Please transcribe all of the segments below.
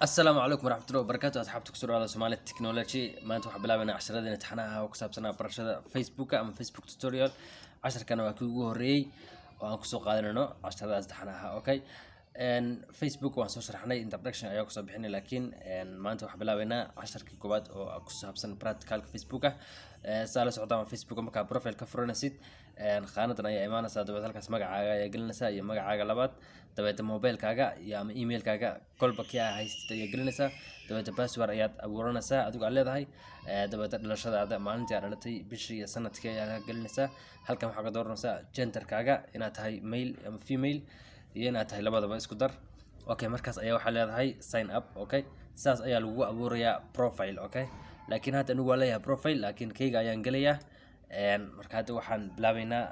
السلام عليكم ورحمة الله وبركاته أصحابتك سورة على سومالي تكنولوجي ما أنتم حاب لعبنا عشرة امتحانها وكسب سنة برشة فيسبوك أما فيسبوك توتوريال 10 كانوا كيجو هوري وأنكو سوق قادرنا عشرة امتحانها أوكي ان فيسبوك وان سو شرحناي introduction ayaa ku soo bixinay laakiin maanta waxa bilaabaynaa 10kii koobaad oo ku saabsan practical Facebook saala socdaan Facebook marka profile ka furanaysid qaanadan ayaa imaanaysaa dabad halkaas magacaaga ayaa gelinaysaa iyo magacaaga labaad dabada mobilkaaga iyo ama emailkaaga kolba kii aad haysatay ayaa gelinaysaa dabada password ayaad abuuranaysaa adigu aad leedahay dabada dhalashadaada maalintii aad dhalatay bishii iyo sanadkii ayaa gelinaysaa halkan waxa ka dooranaysaa genderkaaga inaad tahay male ama female iyana tahay labadaba isku dar okay markaas ayaa waxa leedahay sign up okay saas ayaa lagu abuurayaa profile okay laakiin hadda anigu waa leeyahay profile laakiin kayga ayaan gelayaa marka hadda waxaan bilaabaynaa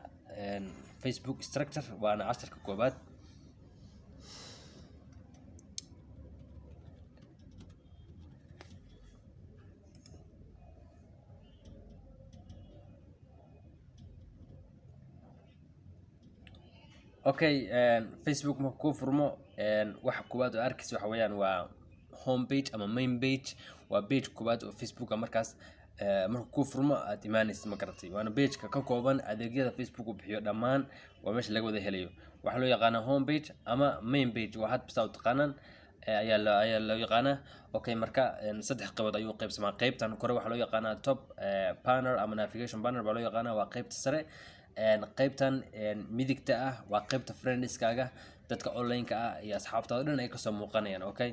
Facebook structure waana 10ka koobaad okay Facebook ma ku furmo waxa koobaad oo arkaysa waxa weeyaan waa home page ama main page waa page koobaad oo Facebook markaas marka ku furmo aad imaanaysid ma garatay waana page ka kooban adeegyada Facebook uu bixiyo dhamaan waa meesha laga wada helayo waxa loo yaqaan home page ama main page waa had bisaa u taqaanaan ayaa loo yaqaana okay marka saddex qaybood ayuu qaybsamaa qaybtan kore waxa loo yaqaana top panel ama navigation panel baa loo yaqaana waa qaybta sare qaybtan midigta ah waa qaybta friendskaaga dadka online-ka ah iyo asxaabtaada dhan ay ka soo muuqanayaan okay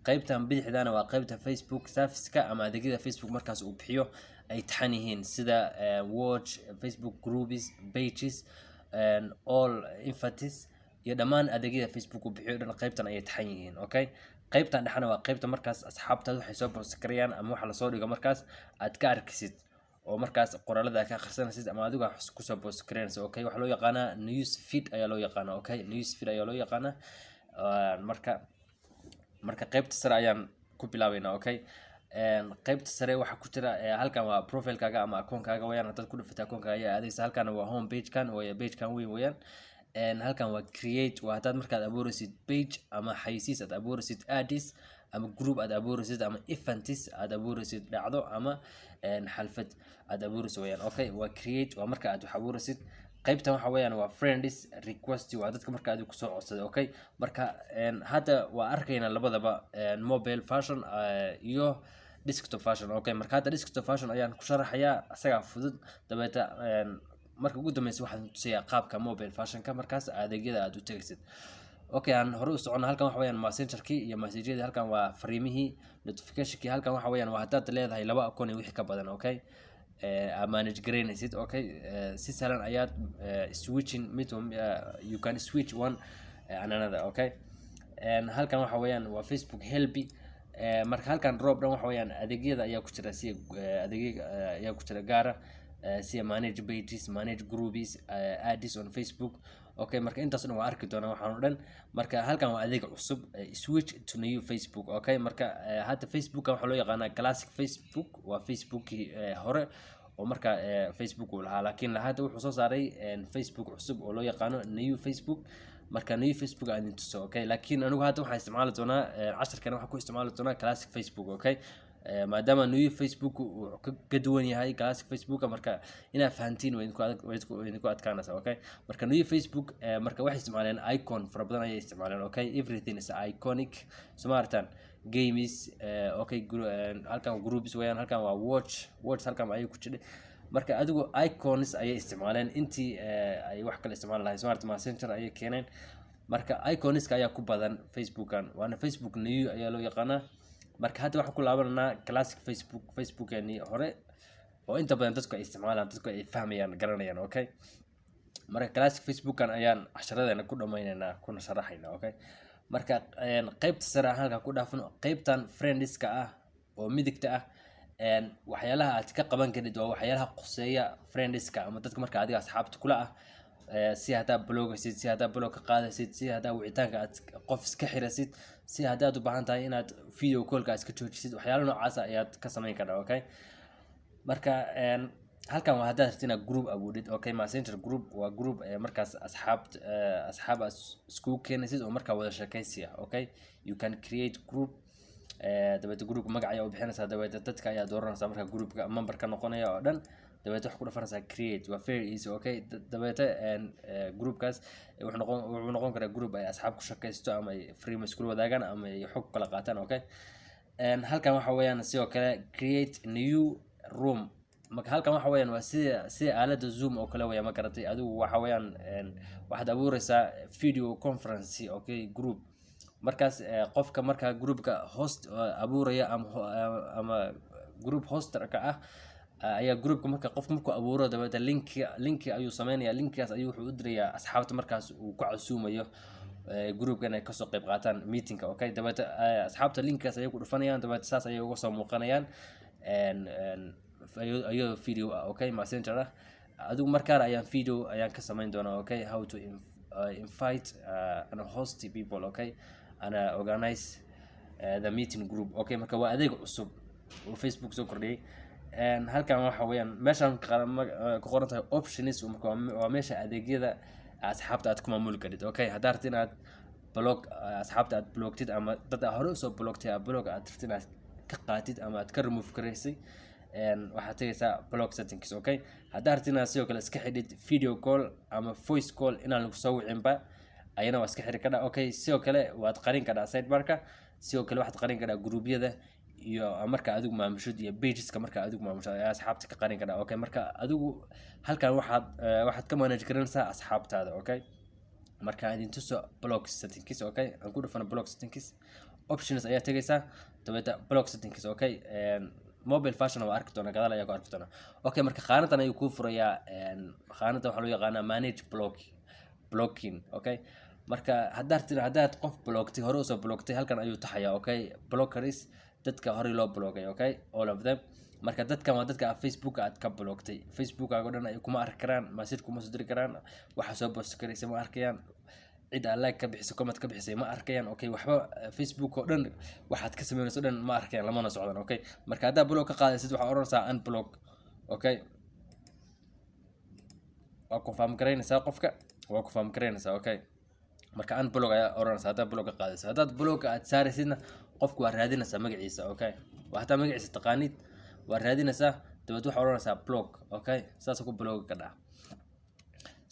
qaybtan bidixdaana waa qaybta Facebook service-ka ama adeegyada Facebook markaas uu bixiyo ay taxan yihiin sida watch Facebook groups pages all infatis iyo dhamaan adeegyada Facebook uu bixiyo dhan qaybtan ay taxan yihiin okay qaybtan dhaxana waa qaybta markaas asxaabtaadu waxay soo post karayaan ama waxa la soo dhigo markaas aad ka arkisid oo markaas qoraalada ka akhrisanaysid ama adigu ku soo post karaysid okay waxa loo yaqaanaa news feed ayaa loo yaqaanaa okay news feed ayaa loo yaqaanaa marka qaybta sare ayaan ku bilaabaynaa okay qaybta sare waxa ku jira halkan waa profile-kaaga ama account-kaaga wayaan dad ku dhufata account-kaaga ayaa adeegsa halkan waa home page-kan oo page-kan weyn wayaan halkan waa create waa hadaad markaad abuuraysid page ama xayisiis aad abuuraysid ads ama group aad abuuraysid ama events aad abuuraysid dhacdo ama xalfad aad abuuraysid wayaan okay waa create waa marka aad wax abuuraysid qaybtan waxa weeyaan waa friends request waa dadka marka aad ku soo codsaday okay marka hadda waa arkayna labadaba mobile version iyo desktop version okay marka hadda desktop version ayaan ku sharaxayaa asaga fudud dabeeta marka ugu dambeysay waxaan tusayaa qaabka mobile version-ka markaas adeegyada aad u tagaysid okay aan hore u socono halkan waxa weeyaan messenger-kii iyo message-yadii halkan waa fariimihii notification-kii halkan waxa weeyaan waa hadaad leedahay laba account iyo wixii ka badan okay manage garaynaysid okay si sahlan ayaad switching you can switch one and another okay halkan waxa weeyaan waa Facebook help marka halkan drop down waxa weeyaan adeegyada ayaa ku jira si adeegyada ayaa ku jira gaara si manage pages manage groups ads on Facebook okay marka intaas dhan waa arki doonaa waxaan oo dhan marka halkan waa adeeg cusub switch to new Facebook okay marka hadda Facebook waxa loo yaqaanaa classic Facebook waa Facebook hore oo marka Facebook uu lahaa laakiin hadda wuxuu soo saaray Facebook cusub oo loo yaqaano new Facebook marka new Facebook aan tuso okay laakiin anigu hadda waxaan isticmaali doonaa 10kan waxaan ku isticmaali doonaa classic Facebook okay maadaama new Facebook uu ka duwan yahay classic Facebook marka inaad fahantiin way idinku adkaanaysaa okay marka new Facebook marka waxay isticmaaleen icon fara badan ayay isticmaaleen okay everything is iconic smartan games okay halkan groups weeyaan halkan waa watch halkan ayay ku jiray marka adigu icons ayay isticmaaleen intii ay wax kale isticmaal lahayd smart messenger ayay keeneen marka iconiska ayaa ku badan Facebookan waana Facebook new ayaa loo yaqaanaa marka hadda waxaan ku laabanaa classic Facebook-ani hore oo inta badan dadku ay isticmaalaan dadku ay fahmayaan garanayaan okay marka classic Facebook-kan ayaan casharadana ku dhameynaynaa kuna sharaxaynaa okay marka qaybta sare halka ku dhaafno qaybtan friendska ah oo midigta ah waxyaalaha aad ka qaban karid waa waxyaalaha quseeya friendska ama dadka marka adiga asxaabta kula ah si hadaa blogaysid si hadaa blog ka qaadaysid si hadaa wicitaanka aad qof iska xirasid si hadaa u baahan tahay inaad video call-ka iska joojisid waxyaalo noocaas ayaad ka sameyn kartaa okay marka halkan waa hadaa rabtid inaad group abuudid okay messenger group waa group markaas asxaab isku keenaysid oo markaa wada sheekaysiya okay you can create group dabeeta groupka magac ayaa u bixinaysaa, dabeeta dadka ayaa dooranaysaa marka groupka member ka noqonaya oo dhan, dabeeta wax ku dhafanaysaa create. Waa very easy, okay. Dabeeta groupkaas wuxuu noqon karaa group ay asxaab ku shaqaysto ama ay free iskula wadaagaan ama ay xog kala qaataan, okay. Halkan waxa weeyaan sidoo kale create new room. marka halkan waxa weeyaan waa sida aalada Zoom oo kale weeyaan, ma garatay adigu waxa weeyaan waxaad abuuraysaa video conference, okay, group. markaas qofka marka groupka host abuuraya ama group hoster ka ah ayaa groupka marka qofka markuu abuuro dabeeta linki ayuu sameynaya, linkigaas ayuu wuxuu u dirayaa asxaabta markaas uu ku casuumayo groupkan ay kasoo qayb qaataan meetingka, okay. dabeeta asxaabta linkigaas ayay ku dhufanayaan, dabeeta saas ayay uga soo muuqanayaan ayuu video okay, messenger ah. adigu markaan ayaan video ayaan ka sameyn doonaa, okay, how to invite and host people, okay, and organize the meeting group, okay. marka waa adeeg cusub oo Facebook soo kordhiyay. halkan waxa weeyaan meeshan ku qoran tahay options, marka waa meesha adeegyada asxaabta aad ku maamuli karid, okay. haddaad rabtid inaad blog asxaabta aad blogtid ama dad hore usoo blogtay blog aad rabtid inaad ka qaatid ama aad ka remove karaysay, waxaad tagaysaa blog settings, okay. haddaad rabtid inaad sidoo kale iska xidhid video call ama voice call inaan lagu soo wicinba ayana waa iska xidhi kadhaa, okay. sidoo kale waad qarin kadhaa sidebarka, sidoo kale waxaad qarin kadhaa gruubyada iyo marka adigu maamushid iyo pageska marka adigu maamusho ayaa asxaabta ka qarin kadhaa, okay. marka adigu halkan waxaad ka manage garanaysaa asxaabtaada, okay. marka idin tuso blog settings, okay. aan ku dhufano blog settings options ayaa tagaysaa, dabeeta blog settings, okay. mobile version waa arki doona, gadaal ayaa ku arki doona, okay. marka qaanadan ayuu kuu furayaa, qaanada waxaa loo yaqaanaa manage blocking, okay. marka haddaad qof blogtay hore usoo blogtay halkan ayuu taxayaa, okay. blockers dadka hore loo blogay, okay, all of them. marka dadkan waa dadka Facebook aad ka blogtay, Facebook-aaga oo dhan ay kuma arki karaan, message kuma soo diri karaan, waxa soo post karaysa ma arkayaan, cid aan like ka bixisay comment ka bixisay ma arkayaan, okay. waxba Facebook oo dhan waxaad ka sameynayso dhan ma arkayaan, lamana socdaan, okay. marka haddaa blog ka qaadaysid waxaad oranaysaa unblock, okay. waa confirm garaynaysaa qofka, waa confirm garaynaysaa, okay. marka unblock ayaa oranaysaa haddaa blog ka qaadaysa. haddaad blog aad saaraysidna qofku waa raadinaysaa magaciisa, okay. waa hataa magaciisa taqaanid waa raadinaysaa, dabeed waxaa oranaysaa blog, okay. saas ku blog ka dhaca.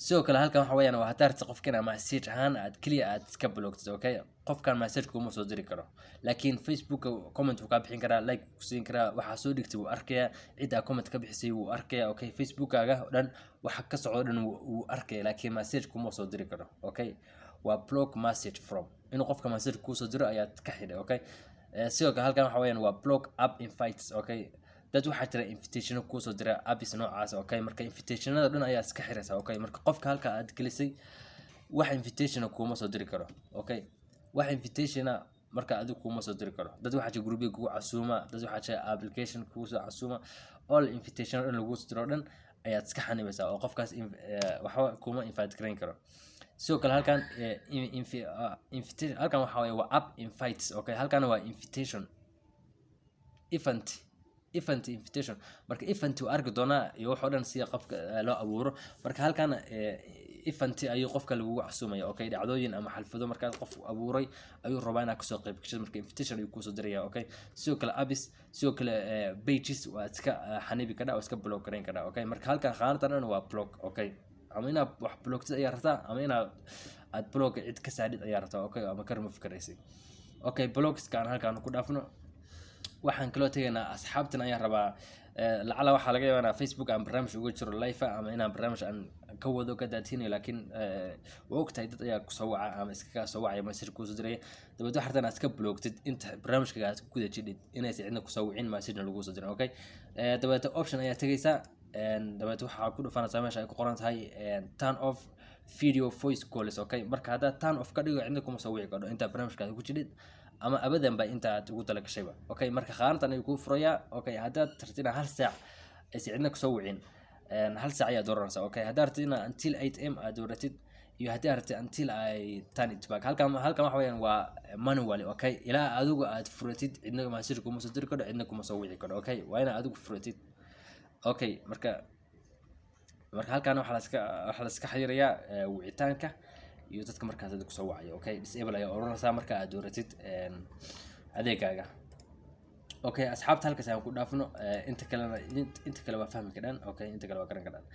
sidoo kale halkan waxa weeyaan waa haddaad rabtid qofkan message ahaan aad kaliya aad iska blogtid, okay. qofkan message kuma soo diri karo, laakiin Facebook comment wuu ka bixin karaa, like ku siin karaa, waxa soo dhigtay wuu arkayaa, cidda comment ka bixisay wuu arkayaa, okay. Facebook-aaga oo dhan waxa ka socdo dhan wuu arkayaa, laakiin message kuma soo diri karo, okay. waa block message from, inuu qofka message kuu soo diro ayaad ka xidhay, okay. sidoo kale halkan waxa weeyaan waa block app invites, okay. dad waxaa jira invitation kuu soo dira apps noocaas, okay. marka invitationada dhan ayaa iska xiraysaa, okay. marka qofka halka aad gelisay wax invitation kuma soo diri karo, okay. wax invitation marka adigu kuma soo diri karo, dad waxaa jira group kugu casuuma, dad waxaa jira application kugu soo casuuma, all invitation dhan lagu soo diro dhan ayaad iska xanibaysaa oo qofkaas waxba kuma invite gareyn karo. sidoo kale halkan invitation halkan waxa weeye waa app invites, okay. halkan waa invitation event invitation, marka event uu arki doonaa iyo wax oo dhan sida qofka loo abuuro. marka halkan event ayuu qofka lagu casuumaya, okay. dhacdooyin ama xalfado markaas qof abuuray ayuu rabaa inaad kasoo qayb gasho, marka invitation ayuu kusoo diraya, okay. sidoo kale apps, sidoo kale pages waa iska xanibi kadhaa oo iska block gareyn kadhaa, okay. marka halkan qaanadan dhan waa block, okay. ama inaad wax blogtid ayaa rabtaa ama inaad blog cid ka saadid ayaa rabtaa, okay. ama ka remove karaysay, okay. blogskaan halkaan ku dhaafno. waxaan kaloo tegaynaa asxaabtan ayaan rabaa, lacala waxaa laga yaabaa inaan Facebook aan barnaamij uga jiro live ama inaan barnaamij aan ka wado ka daatinayo, laakiin waa ogtahay dad ayaa kusoo waca ama iskaga soo wacaya message kusoo diraya, dabeed waxaa rabtaa inaad iska blogtid inta barnaamijkaaga aad ku guda jidhid inaysan cidna kusoo wicin message lagu soo dirin, okay. dabeed option ayaa tegaysaa, dabeed waxaa ku dhufanaysaa meesha ay ku qoran tahay turn off video voice calls, okay. marka haddaad turn off ka dhigo cidna kuma soo wici karo inta barnaamijkaada ku jidhid ama abadan ba inta aad ugu tala gashayba, okay. marka qaanadan ayuu kuu furayaa, okay. haddaad rabtid hal saac aysan cidna kusoo wicin hal saac ayaa dooranaysaa, okay. haddaad rabtid until 8 am aad dooratid iyo haddaad rabtid until I turn it back, halkan waxa weeyaan waa manually, okay. ilaa adigu aad furatid cidna message kuma soo diri karo, cidna kuma soo wici karo, okay. waa inaad adigu furatid, okay. marka halkan waxaa la iska xiriirayaa wicitaanka iyo dadka markaas aad ku soo wacayo, okay. disable ayaa oranaysaa marka aad dooratid adeegaaga. okay asxaabta halkaas aan ku dhaafno inta kale waa fahmi karaan okay inta kale waa garan karaan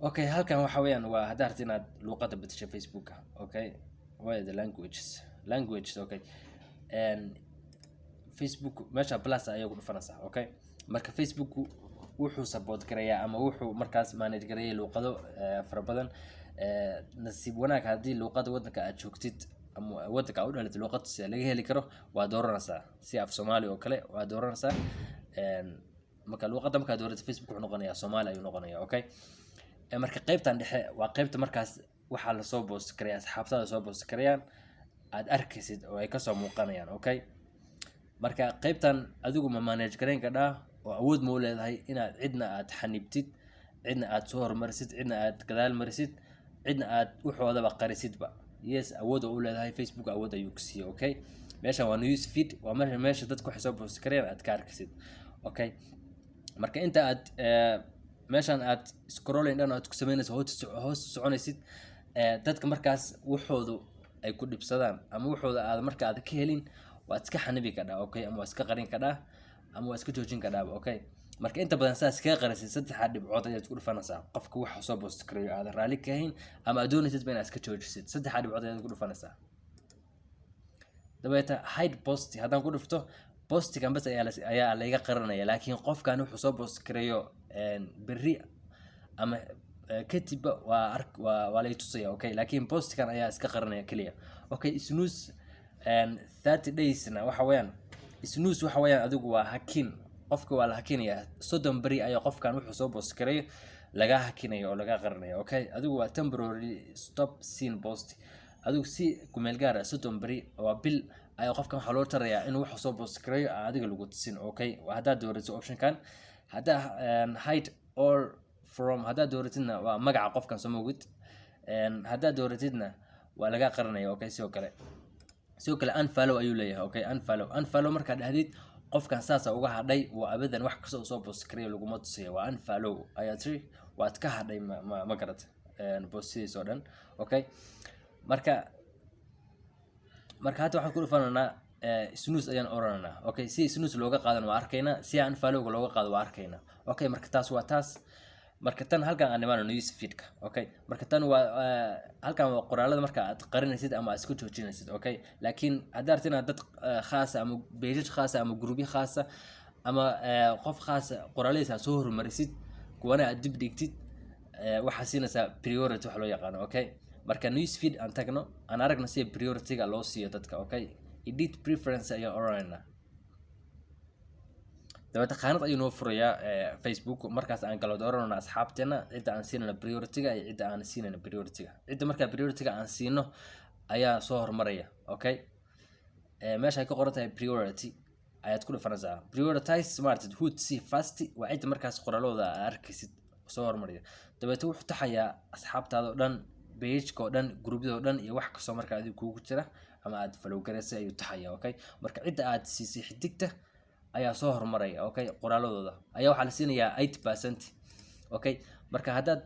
okay halkan waxa weeyaan waa haddaad rabtid inaad luqadda bedesho facebooka okay why the languages okay and facebook meesha plus ayaa ku dhufanaysaa okay marka facebook wuxuu support gareeyaa ama wuxuu markaas manage gareeyaa luqado fara badan nasiib wanaag haddii luqada waddanka aad joogtid ama waddanka aad u dhalatid luqadda laga heli karo waa dooranaysaa si af Soomaali oo kale waa dooranaysaa marka luqadda markaad dooratid facebook wuxuu noqonayaa Soomaali ayuu noqonayaa okay marka qaybtan dhexe waa qaybta markaas waxaa la soo post gareeyaa asxaabtada soo post gareeyaan aad arkaysid oo ay ka soo muuqanayaan okay marka qaybtan adigu ma manage gareyn kadhaa oo awood ma u leedahay inaad cidna aad xanibtid cidna aad soo hormarisid cidna aad gadaal marisid cidna aad waxoodaba qarisidba yes awood u leedahay facebook awood ayuu ku siiyay okay meesha waa news feed waa meesha dadku waxay soo post gareeyaan aad ka arkaysid okay marka inta aad meeshan aad scrolling down aad ku sameynayso hoos soconaysid dadka markaas waxoodu ay ku dhibsadaan ama waxooda aad marka aad ka helin waad iska xanibi kadhaa okay ama waad iska qarin kadhaa ama waad iska joojin kadhaa okay marka inta badan saas kaga qarisid saddex dhibcood ayaad ku dhufanaysaa qofka waxa soo post gareeyo aad raali ka hayn ama aad doonaysid inaad iska joojisid saddex dhibcood ayaad ku dhufanaysaa dabeeta hide post haddaan ku dhufto postigan bas ayaa laga qaranaya laakiin qofkan wuxuu soo post gareeyo berri ama kadib waa la tusaya okay laakiin postigan ayaa iska qaranaya kaliya okay snooze 30 daysna waxa weeyaan snooze waxa weeyaan adigu waa hakin qofka waa la hakinayaa 30 beri ayaa qofkan wuxuu soo post gareeyo laga hakinayo oo laga qaranayo okay adigu waa temporary stop seen post adigu si ku meel gaar ah 30 beri oo bil ayaa qofkan waxa loo tarayaa inuu wax soo post gareeyo adiga lagu tusin okay haddaad doorato option kan hadda hide all from haddaad dooratidna waa magaca qofkan soo moogid haddaad dooratidna waa laga qaranaya okay sidoo kale unfollow ayuu leeyahay okay unfollow markaad dhahdid qofkan saasa uga hadhay waa abadan wax kasta soo post gareeyo laguma tusiyo waa unfollow ayaa tiri waad ka hadhay ma garad postidiis oo dhan okay marka hadda waxaan ku dhufanaynaa snooze ayaan oranayna okay si snooze looga qaadan waa arkaynaa si aan unfollow looga qaado waa arkaynaa okay marka taas waa taas marka tan halkan aan imaano news feedka okay marka tan waa halkan waa qoraalada marka aad qarinaysid ama aad isku joojinaysid okay laakiin haddaad rabtid inaad dad khaas ama page khaas ama group khaas ama qof khaas qoraaladiisa soo hormarisid kuwana aad dib dhigtid waxa siinaysa priority wax loo yaqaan okay marka news feed aan tagno aan aragno si priority-ga loo siiyo dadka okay edit preference ayaa oranayna dabada qaanad ayuu noo furayaa Facebook markaas aan kala dooranayno asxaabteena cidda aan siinayno priority-ga iyo cidda aan siinayno priority-ga cidda marka priority-ga aan siino ayaa soo hormaraya okay meesha ay ka qoran tahay priority ayaad ku dhufanaysaa prioritize smart who to see first waa cidda markaas qoraalooda aad arkaysid soo hormaraya dabada wuxuu taxayaa asxaabtaada oo dhan page-ka oo dhan group-yada oo dhan iyo wax kastoo marka adiga kugu jira ama aad follow gareysay ayuu taxayaa okay marka cidda aad siisay xidigta ayaa soo hormaraya okay qoraaladooda ayaa waxaa la siinayaa 8% okay marka haddaad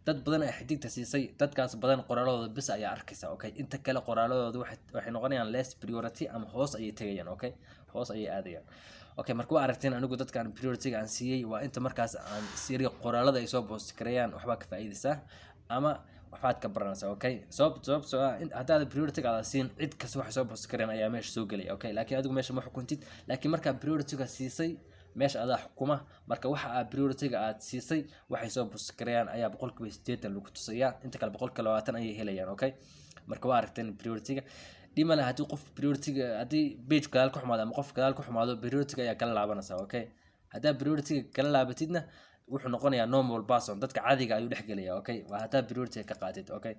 dad badan ay xidigta siisay dadkaas badan qoraaladooda bis ayaa arkaysa okay inta kale qoraaladooda waxay noqonayaan less priority ama hoos ayay tagayaan okay hoos ayay aadayaan okay marka waa aragteen anigu dadkan priority-ga aan siiyay waa inta markaas aan siiriyo qoraalada ay soo post gareeyaan waxba ka faa'iideysaa ama waxaad ka baranaysaa okay sababtoo ah haddaad priority-ga aad siin cid kasta wax soo post gareyn ayaa meesha soo galay okay laakiin adigu meesha ma xukuntid laakiin marka priority-ga siisay meesha adaa xukuma marka waxa aad priority-ga aad siisay waxay soo post gareeyaan ayaa 80% lagu tusayaa inta kale 20% ayay helayaan okay marka waa aragteen priority-ga dhimana haddii qof priority-ga haddii page gadaal ku xumaado ama qof gadaal ku xumaado priority-ga ayaa kala laabanaysaa okay haddaa priority-ga kala laabatidna wuxuu noqonayaa normal person dadka caadiga ayuu dhex gelaya okay waa hadaa priority ka qaatid okay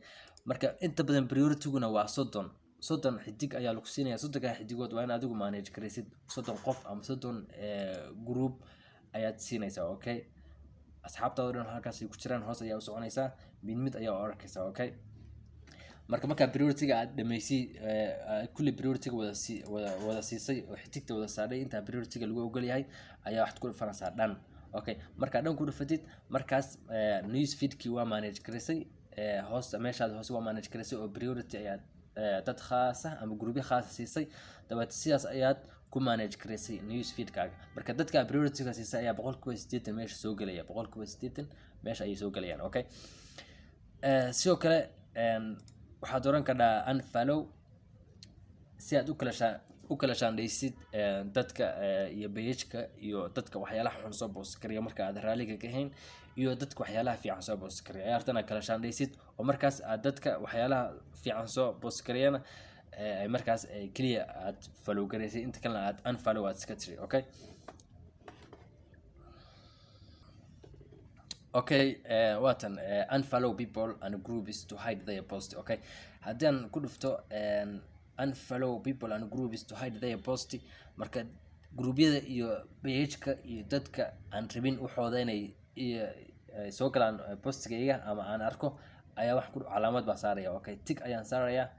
marka inta badan priority-guna waa 30 xidig ayaa lagu siinayaa 30 xidigood waa in adigu manage gareysid 30 qof ama 30 group ayaad siinaysaa okay asxaabtaada dhan halkaas ay ku jiraan hoos ayaa u soconaysaa mid ayaa u arkaysaa okay marka priority-ga aad dhameysay kulli priority-ga wada siisay oo xidigta wada saadhay inta priority-ga lagu ogol yahay ayaa waxaad ku dhufanaysaa dhan okay marka dhan ku dhufatid markaas news feed-kii waa manage gareysay hoos meeshaad hoos waa manage gareysay oo priority ayaad dad khaas ah ama group khaas siisay dabad sidaas ayaad ku manage gareysay news feedkaaga. Marka dadka priority-ga siisa ayaa 80% meesha soo gelaya, 80% meesha ayay soo gelayaan. Okay, sidoo kale waxaad oran kartaa unfollow si aad u kala shaandhaysid dadka iyo page-ka iyo dadka waxyaalaha xun soo post kariya marka aad raaliga ka ahayn, iyo dadka waxyaalaha fiican soo post kariya ayaa hartana kala shaandhaysid, oo markaas aad dadka waxyaalaha fiican soo post kariyana ay markaas kaliya aad follow gareysay, inta kalena aad unfollow aad iska tiri. Okay, okay, watan unfollow people and groups to hide their post. Okay, haddaan ku dhufto unfollow people and groups to hide their post, marka gruubyada iyo page-ka iyo dadka aan rabin waxooda inay soo galaan postigayga ama aan arko ayaa wax ku calaamad baa saaraya. Okay, tick ayaan saaraya,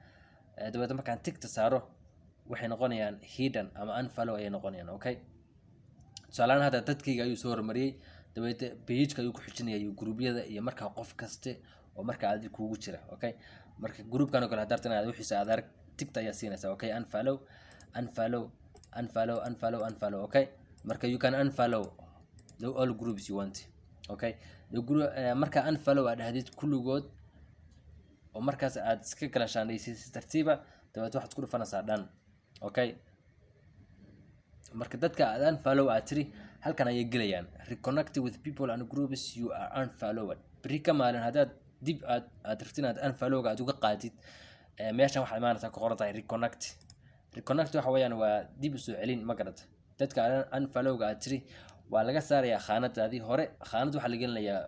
dabeetana markaan tickta saaro waxay noqonayaan hidden ama unfollow ayay noqonayaan. Okay, tusaalahaan hadda dadkayga ayuu soo hormariyay, dabeetana page-ka ayuu ku xijinaya iyo gruubyada iyo markaa qof kaste oo markaa aad kuugu jira. Okay, marka groupkan oo kale hadartan aad wixiisa aad arag tickta ayaa siinaysa. Okay, unfollow unfollow unfollow unfollow unfollow. Okay, marka you can unfollow all groups you want. Okay, marka unfollow aad dhahdid kulligood oo markaas aad iska kala shaandhaysid si tartiiba, dabeetana waxaad ku dhufanaysaa dhan. Okay, marka dadka aad unfollow aad tiri halkan ayay gelayaan, reconnect with people and groups you are unfollowed. Bari ka maalin haddaad dib aad rabtid inaad unfollow-ga aad uga qaadid, meeshan waxaa imaanaysaa ku qoran tahay reconnect. Reconnect waxa weeyaan waa dib u soo celin, ma garata. Dadka unfollow-ga aad tiri waa laga saarayaa khaanadaadii hore, khaanad waxaa la gelinayaa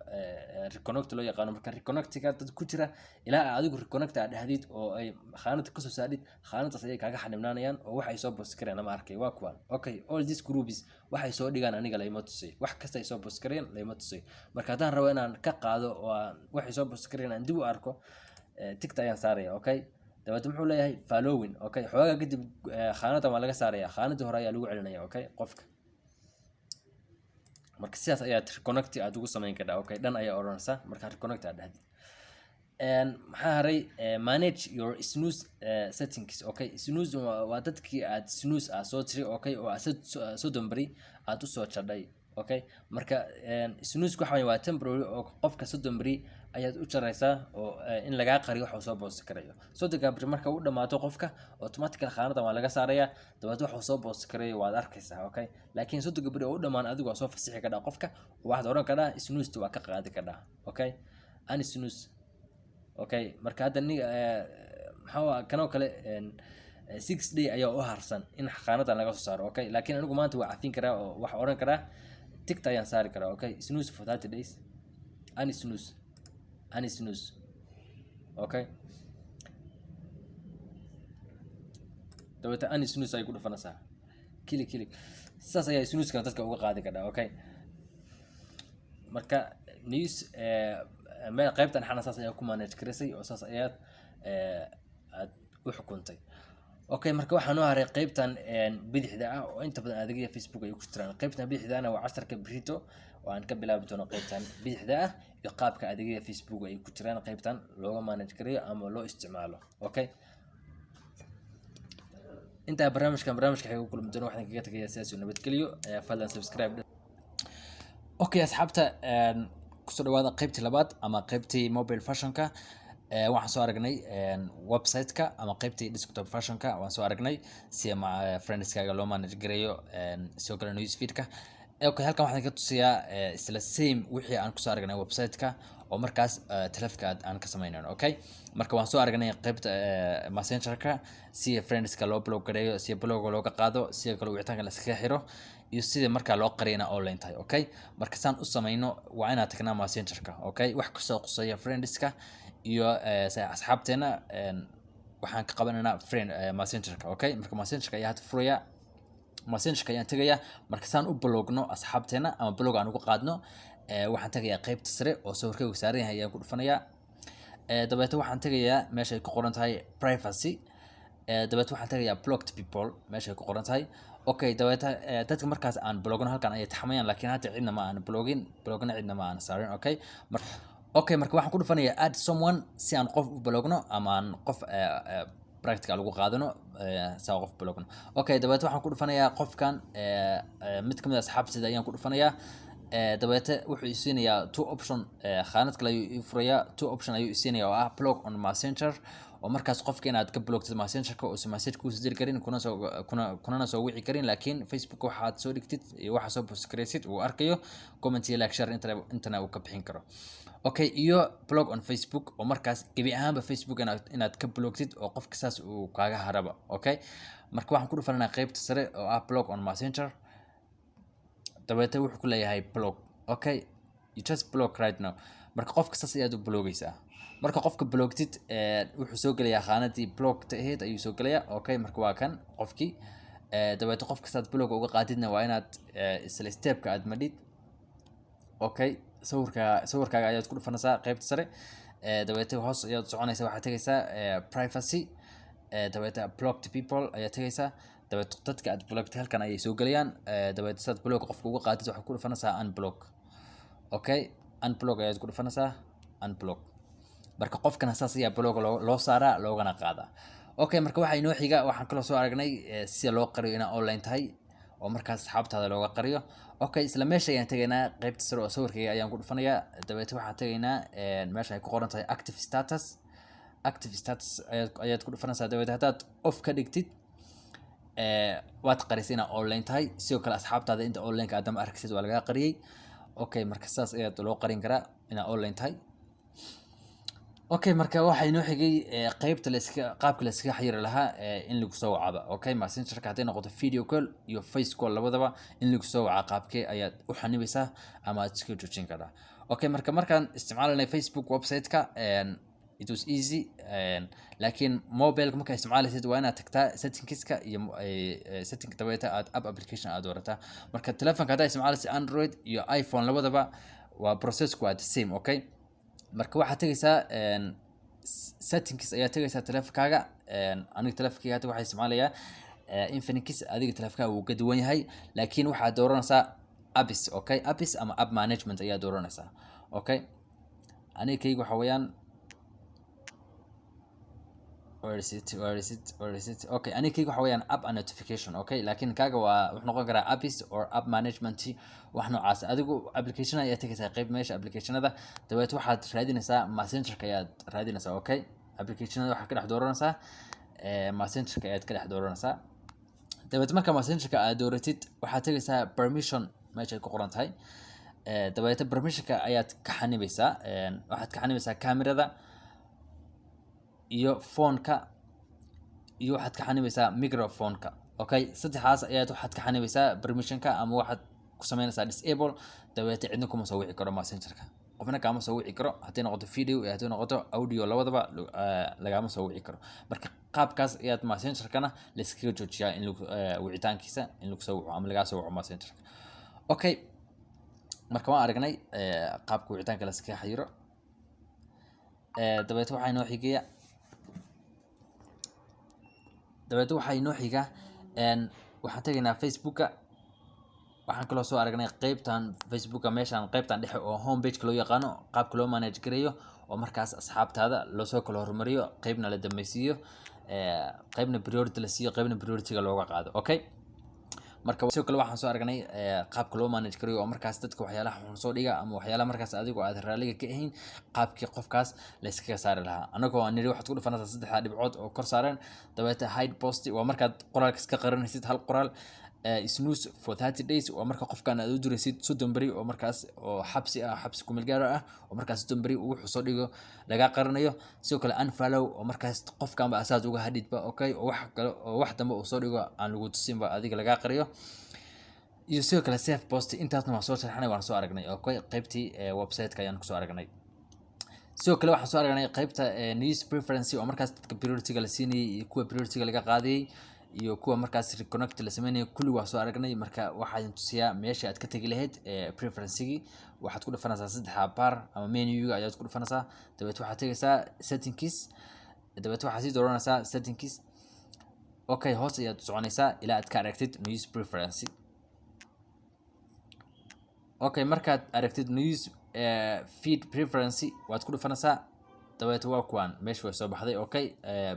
reconnect loo yaqaano. Marka reconnect-ga dad ku jira ilaa adigu reconnect aad dhahdid oo ay khaanada ka soo saadid, khaanadaas ayay kaaga xanibnaanayaan oo waxay soo post kareen ama arkay waa kuwan. Okay, all these groups waxay soo dhigaan aniga layma tusay, wax kasta ay soo post kareen layma tusay. Marka haddaan rabo inaan ka qaado oo waxay soo post kareen aan dib u arko, tickta ayaan saaraya. Okay, dabeetana muxuu leeyahay following. Okay, xoogaa kadib khaanadan waa laga saaraya, khaanadii hore ayaa lagu celinaya. Okay, qofka marka sidaas ayaa reconnect aad ugu samayn kartaa. Okay, dhan ayaa oranaysa marka reconnect aad dhahdid. maxaa haray manage your snooze settings. Okay, snooze waa dadkii aad snooze soo tiri. Okay, oo soo dambari aad u soo jadhay. Okay, marka snooze waxa waa temporary oo qofka soo dambari ayaad u jaraysaa oo in laga qariyo waxa soo post karayo. soo dagabri marka uu dhamaato qofka automatically khaanada waa laga saaraya, dabadeed waxa soo post karayo waad arkaysaa. Okay, laakiin soo dagabri oo dhamaan adigu soo fasixi kadhaa qofka, waxaad oran kadhaa snooze waa ka qaadi kadhaa. Okay, ani snooze. Okay, marka hadda maxaa kanoo kale 6 day ayaa u harsan in khaanadan laga soo saaro. Okay, laakiin anigu maanta waa cafin karaa oo waxa oran karaa tickta ayaan saari karaa. Okay, snooze for 30 days, ani snooze. Okay, dabeetana ani snooze ay ku dhufanaysaa kili saas ayaa snooze-kan dadka uga qaadi kadhaa. Okay, marka news qaybtan xana saas ayaa ku manage gareysay oo saas ayaad aad u xukuntay. Okay, marka waxaan u haray qaybtan bidixda ah oo inta badan adeegyada Facebook ay ku jiraan. qaybtan bidixdaana waa casharka Brito oo aan ka bilaabi doono qaybtan bidixda ah iyo qaabka adeegyada Facebook ay ku jiraan qaybtan looga manage gareeyo ama loo isticmaalo. Okay, inta barnaamijka xigay ku kulmi doono waxaan kaga tagayaa sidaas nabadgeliyo. Fadlan subscribe. Okay, asxaabta kusoo dhawaada qaybtii labaad ama qaybtii mobile fashion-ka. waxaan soo aragnay website-ka ama qaybtii desktop fashion-ka waan soo aragnay si friends-kaaga loo manage gareeyo sidoo kale news feed-ka. Okay, halkan waxaan ka tusiyaa isla same wixii aan kusoo aragnay website-ka oo markaas telefonka aan ka sameynayno. Okay, marka waan soo aragnay qaybta messenger-ka si friends-ka loo blog gareeyo, si blog looga qaado, si kale wicitaanka la iska xiro iyo sida marka loo qariyana online tahay. Okay, marka saan u sameeyno waa inaad tagnaa messenger-ka. Okay, wax kasta oo qusaya friends-ka iyo asxaabteena waxaan ka qabanaynaa messenger-ka. Okay, marka messenger-ka ayaa hadda furaya, messenger-ka ayaan tagayaa. marka saan u blogno asxaabteena ama blog aan uga qaadno, waxaan tagayaa qaybta sare oo sawirkaygu saaran yahay ayaan ku dhufanayaa. dabeetana waxaan tagayaa meesha ay ku qoran tahay privacy. dabeetana waxaan tagayaa blocked people meesha ay ku qoran tahay. Okay, dabeetana dadka markaas aan blogno halkan ayay taxmayaan, laakiin hadda cidna ma aan blogna cidna ma aan saarin. Okay, marka waxaan ku dhufanayaa add someone si aan qof u blogno ama aan qof practical lagu qaadano saa qof blogno. Okay, dabeetana waxaan ku dhufanayaa qofkan mid kamid ah asxaabtayda ayaan ku dhufanayaa dabeetana wuxuu isiinayaa two option khaanad kale ayuu ii furayaa two option ayuu isiinayaa oo ah blog on messenger oo markaas qofka inaad ka blogtid messengerka oo message ku soo diri karin kuna soo wici karin laakiin Facebook waxaad soo dhigtid iyo waxa soo post gareysid uu arkayo comment iyo like share intana uu ka bixin karo. Okay, iyo blog on Facebook oo markaas gabi ahaanba Facebook inaad ka blogtid oo qofka saas uu kaaga haraba. Okay, marka waxaan ku dhufanaa qaybta sare oo ah blog on messenger dabeetana wuxuu ku leeyahay blog. Okay, you just blog right now. Marka qofka saas ayaad u blogaysaa. Marka qofka blogtid wuxuu soo gelayaa khaanadii blogta ahayd ayuu soo gelayaa. Okay, marka waa kan qofkii dabeetana qofka saad blog uga qaadidna waa inaad isla stepka aad madhid. Okay, sawirkaaga ayaad ku dhufanaysaa qaybta sare dabeetana hoos ayaad soconaysaa waxaad tagaysaa privacy dabeetana blocked people ayaad tagaysaa dabeetana dadka aad blogtay halkan ayay soo gelayaan dabeetana saad blog qofka uga qaadid waxaad ku dhufanaysaa unblock. Okay, unblock ayaad ku dhufanaysaa unblock. marka qofkana saas ayaa blog loo saaraa loogana qaadaa. Okay, marka waxa inoo xiga waxaan kala soo aragnay sida loo qariyo inaa online tahay oo markaas asxaabtaada looga qariyo. Okay, isla meesha ayaan tagaynaa qaybta sare oo sawirkayga ayaan ku dhufanayaa dabeetana waxaan tagaynaa meesha ay ku qoran tahay active status ayaad ku dhufanaysaa dabeetana haddaad off ka dhigtid waad qarisay inaa online tahay sidoo kale asxaabtaada inta online-ka aad dama arkaysid waa lagaa qariyay. Okay, marka saas ayaad loo qarin karaa inaa online tahay. Okay, marka waxa inoo xigay qaybta qaabka la iska xiriir lahaa in lagu soo wacaba. Okay, messengerka haday noqoto video call iyo face call labadaba in lagu soo waca qaabkee ayaad u xanibaysaa ama aad iska joojin kartaa. Okay, markaan isticmaalanay Facebook website-ka it was easy laakiin mobile marka isticmaalaysid waa inaad tagtaa settingska iyo setting dabeetana aad app application aad doorataa. marka telefoonka hadaa isticmaalaysid Android iyo iPhone labadaba waa process-ku waa the same. Okay, marka waxaad tagaysaa settings ayaa tagaysaa telefonkaaga aniga telefonkayga hadda waxaa isticmaalayaa Infinix adiga telefonkaaga wuu ka duwan yahay laakiin waxaad dooranaysaa apps. Okay, apps ama app management ayaa dooranaysaa. Okay, aniga kayga waxa weeyaan where is it. Okay, aniga kayga waxa weeyaan app and notification. Okay, laakiin kaaga waa wuxuu noqon karaa apps or app management wax noocaas. adigu application ayaa tagaysaa qayb meesha applicationada dabeetana waxaad raadinaysaa messengerka ayaad raadinaysaa. Okay, applicationada waxaad ka dhex dooranaysaa messengerka ayaad ka dhex dooranaysaa dabeetana marka messengerka aad dooratid waxaad tagaysaa permission meesha ay ku qoran tahay dabeetana permissionka ayaad ka xanibaysaa waxaad ka xanibaysaa kamerada iyo phone-ka iyo waxaad ka xanibaysaa microphone-ka. Okay, saddexdaas ayaad waxaad ka xanibaysaa permission-ka ama waxaad ku sameynaysaa disable dabeetana cidna kuma soo wici karo messengerka qofna kaama soo wici karo haddii noqoto video iyo haddii noqoto audio labadaba lagama soo wici karo. marka qaabkaas ayaad messengerkana la iskaga joojiyaa in lagu wicitaankiisa in lagu soo wico ama laga soo wico messengerka. Okay, marka waan aragnay qaabka wicitaanka la iskaga xiriiro dabeetana waxaa inoo xiga waxaan tagaynaa Facebooka. waxaan kaloo soo aragnay qaybtan Facebooka meeshan qaybtan dhexe oo home page loo yaqaano qaabka loo manage gareeyo oo markaas asxaabtaada loo soo kala hormariyo qaybna la dambaysiiyo qaybna priority la siiyo qaybna priority-ga looga qaado. Okay, marka sidoo kale waxaan soo aragnay qaabka loo manage gareeyo oo markaas dadka waxyaalaha xun soo dhiga ama waxyaalaha markaas adigu aad raaliga ka ahayn qaabkii qofkaas la iskaga saari lahaa. anagoo aan niri waxaad ku dhufanaysaa saddexda dhibcood oo kor saaran dabeetana hide post waa markaad qoraalka iska qarinaysid hal qoraal snooze for 30 days waa marka qofkan aad u diraysid 30 bari oo markaas oo xabsi ku meel gaar ah oo markaas 30 bari uu soo dhigo laga qarinayo. sidoo kale unfollow oo markaas qofkan ba asaas uga hadidba. Okay, oo wax kale oo wax dambe uu soo dhigo aan lagu tusinba adiga laga qariyo. iyo sidoo kale save post intaasna waan soo sharxnay waan soo aragnay. Okay, qaybtii website-ka ayaan ku soo aragnay. sidoo kale waxaan soo aragnay qaybta news preference oo markaas dadka priority-ga la siinayay iyo kuwa priority-ga laga qaadayay iyo kuwa markaas reconnect la sameeyay kulli waa soo aragnay. marka waxaan tusiyaa meesha aad ka tagi lahayd preference-gii waxaad ku dhufanaysaa saddex bar ama menu-ga ayaad ku dhufanaysaa dabeetana waxaad tagaysaa settings dabeetana waxaad sii dooranaysaa settings. Okay, hoos ayaad soconaysaa ilaa aad ka aragtid news preference. Okay, markaad aragtid news feed preference waad ku dhufanaysaa dabeet waa kuwan meesha way soo baxday. Okay,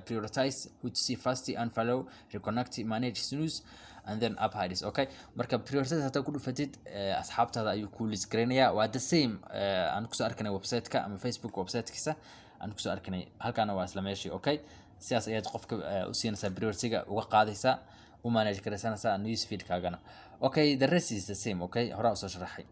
prioritize who to see first, unfollow, reconnect, manage snooze and then up hiders. Okay, marka prioritize hata ku dhufatid asxaabtaada ayuu ku list gareynayaa. Waa the same aan ku soo arkanay website-ka ama Facebook website-kiisa aan ku soo arkanay halkaana waa isla meeshii. Okay, sidaas ayaad qofka u siinaysaa priority-ga uga qaadaysaa u manage garaysanaysaa news feed kaagana. Okay, the rest is the same. Okay, hore u soo sharaxay.